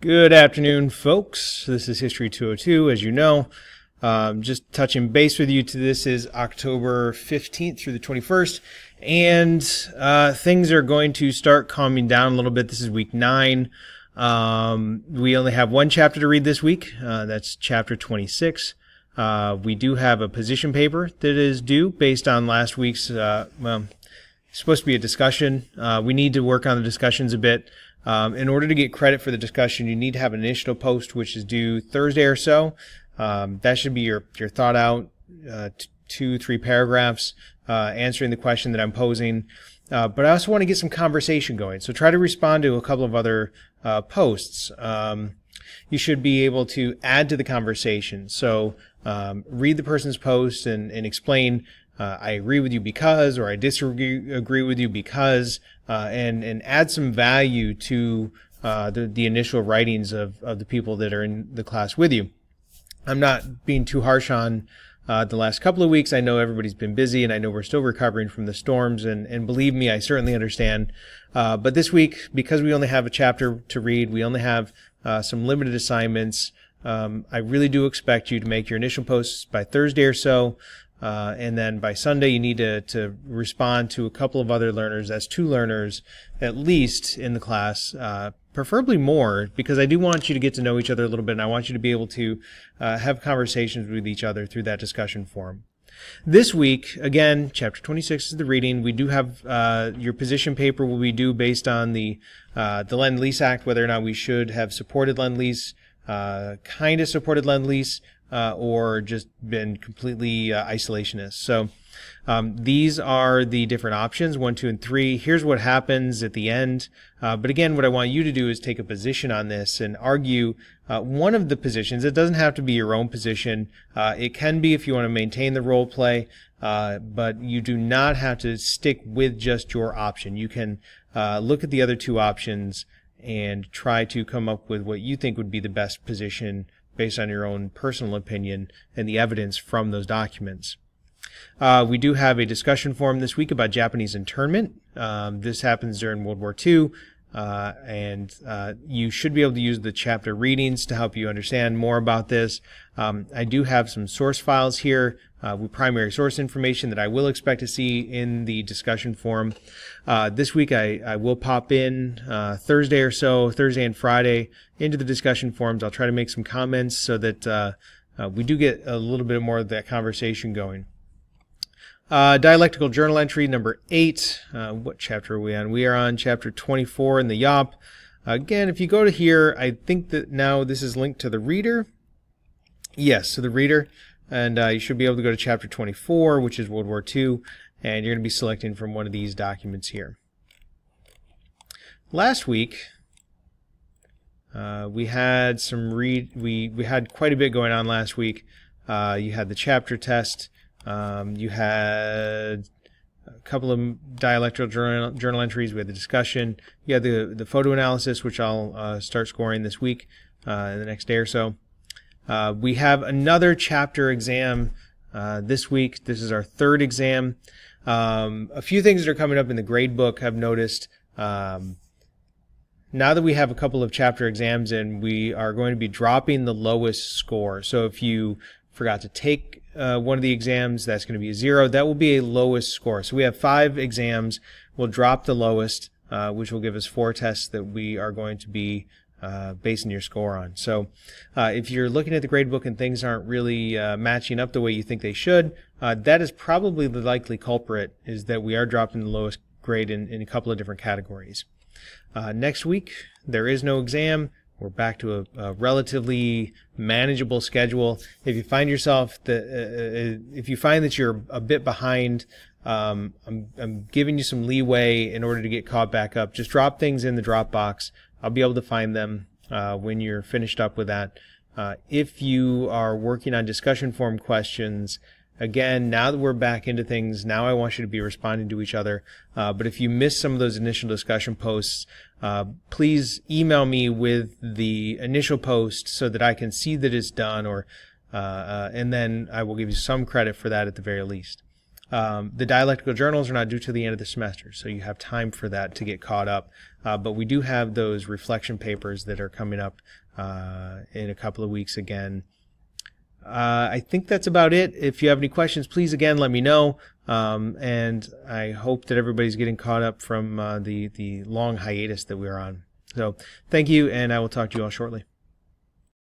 Good afternoon, folks. This is History 202, as you know. Just touching base with you. This is October 15th through the 21st, and things are going to start calming down a little bit. This is week 9. We only have one chapter to read this week. That's chapter 26. We do have a position paper that is due based on last week's, it's supposed to be a discussion. We need to work on the discussions a bit. In order to get credit for the discussion, you need to have an initial post, which is due Thursday or so. That should be your thought out, 2-3 paragraphs, answering the question that I'm posing. But I also want to get some conversation going. So try to respond to a couple of other posts. You should be able to add to the conversation. So read the person's post and explain, I agree with you because, or I disagree with you because, and add some value to the initial writings of the people that are in the class with you. I'm not being too harsh on the last couple of weeks. I know everybody's been busy, and I know we're still recovering from the storms, and believe me, I certainly understand. But this week, because we only have a chapter to read, we only have some limited assignments. I really do expect you to make your initial posts by Thursday or so. And then by Sunday, you need to respond to a couple of other learners. That's 2 learners at least in the class, preferably more, because I do want you to get to know each other a little bit, and I want you to be able to have conversations with each other through that discussion forum. This week, again, chapter 26 is the reading. We do have your position paper will be due based on the Lend-Lease Act, whether or not we should have supported Lend-Lease, kind of supported Lend-Lease, or just been completely isolationist. So these are the different options, 1, 2, and 3. Here's what happens at the end. But again, what I want you to do is take a position on this and argue one of the positions. It doesn't have to be your own position. It can be if you want to maintain the role play, but you do not have to stick with just your option. You can look at the other 2 options and try to come up with what you think would be the best position based on your own personal opinion and the evidence from those documents. We do have a discussion forum this week about Japanese internment. This happens during World War II, and you should be able to use the chapter readings to help you understand more about this. I do have some source files here with primary source information that I will expect to see in the discussion forum. This week I will pop in Thursday or so, Thursday and Friday, into the discussion forums. I'll try to make some comments so that we do get a little bit more of that conversation going. Dialectical journal entry number 8. What chapter are we on? We are on chapter 24 in the YOP. Again, if you go to here, I think that now this is linked to the reader. Yes, to the reader. And you should be able to go to chapter 24, which is World War II, and you're going to be selecting from one of these documents here. Last week, we had some we had quite a bit going on last week. You had the chapter test. You had a couple of dialectical journal entries. We had the discussion. You had the photo analysis, which I'll start scoring this week in the next day or so. We have another chapter exam this week. This is our 3rd exam. A few things that are coming up in the grade book I've noticed. Now that we have a couple of chapter exams in, we are going to be dropping the lowest score. So if you forgot to take one of the exams, that's going to be a 0. That will be a lowest score. So we have 5 exams. We'll drop the lowest, which will give us 4 tests that we are going to be basing your score on. So if you're looking at the gradebook and things aren't really matching up the way you think they should, that is probably the likely culprit, is that we are dropping the lowest grade in a couple of different categories. Next week, there is no exam. We're back to a relatively manageable schedule. If you find yourself if you find that you're a bit behind, I'm giving you some leeway in order to get caught back up. Just drop things in the Dropbox. I'll be able to find them when you're finished up with that. If you are working on discussion forum questions, again, now that we're back into things, now I want you to be responding to each other. But if you missed some of those initial discussion posts, please email me with the initial post so that I can see that it's done, and then I will give you some credit for that at the very least. The dialectical journals are not due till the end of the semester, so you have time for that to get caught up. But we do have those reflection papers that are coming up in a couple of weeks again. I think that's about it. If you have any questions, please again let me know. And I hope that everybody's getting caught up from the long hiatus that we're on. So thank you, and I will talk to you all shortly.